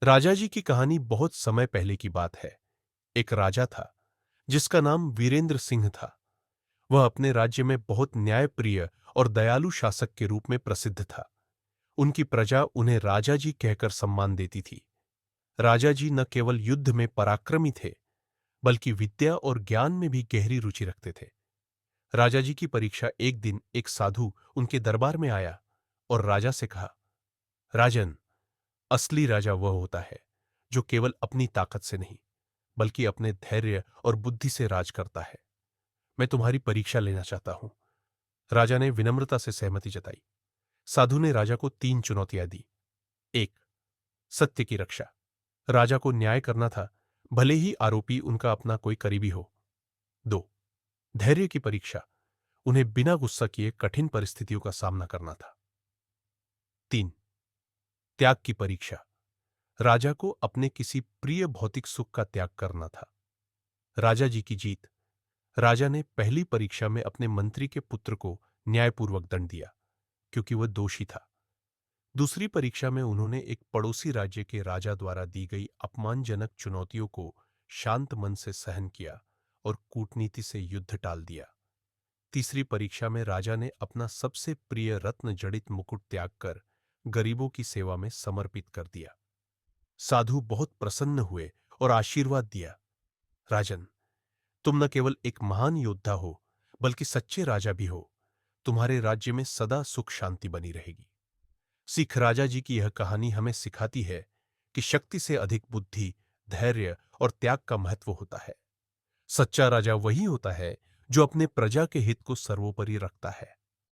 राजा जी की कहानी बहुत समय पहले की बात है। एक राजा था जिसका नाम वीरेंद्र सिंह था। वह अपने राज्य में बहुत न्यायप्रिय और दयालु शासक के रूप में प्रसिद्ध था। उनकी प्रजा उन्हें राजा जी कहकर सम्मान देती थी। राजा जी न केवल युद्ध में पराक्रमी थे, बल्कि विद्या और ज्ञान में भी गहरी रुचि रखते थे। राजा जी की परीक्षा एक दिन एक साधु उनके दरबार में आया और राजा से कहा, राजन, असली राजा वह होता है जो केवल अपनी ताकत से नहीं, बल्कि अपने धैर्य और बुद्धि से राज करता है। मैं तुम्हारी परीक्षा लेना चाहता हूं। राजा ने विनम्रता से सहमति जताई। साधु ने राजा को 3 चुनौतियां दी। 1, सत्य की रक्षा। राजा को न्याय करना था, भले ही आरोपी उनका अपना कोई करीबी हो। 2, धैर्य की परीक्षा। उन्हें बिना गुस्सा किए कठिन परिस्थितियों का सामना करना था। 3, त्याग की परीक्षा। राजा को अपने किसी प्रिय भौतिक सुख का त्याग करना था। राजा जी की जीत। राजा ने पहली परीक्षा में अपने मंत्री के पुत्र को न्यायपूर्वक दंड दिया, क्योंकि वह दोषी था। दूसरी परीक्षा में उन्होंने एक पड़ोसी राज्य के राजा द्वारा दी गई अपमानजनक चुनौतियों को शांत मन से सहन किया और कूटनीति से युद्ध टाल दिया। तीसरी परीक्षा में राजा ने अपना सबसे प्रिय रत्न जड़ित मुकुट त्याग कर गरीबों की सेवा में समर्पित कर दिया। साधु बहुत प्रसन्न हुए और आशीर्वाद दिया, राजन, तुम न केवल एक महान योद्धा हो, बल्कि सच्चे राजा भी हो। तुम्हारे राज्य में सदा सुख शांति बनी रहेगी। सिख राजा जी की यह कहानी हमें सिखाती है कि शक्ति से अधिक बुद्धि, धैर्य और त्याग का महत्व होता है। सच्चा राजा वही होता है जो अपने प्रजा के हित को सर्वोपरि रखता है।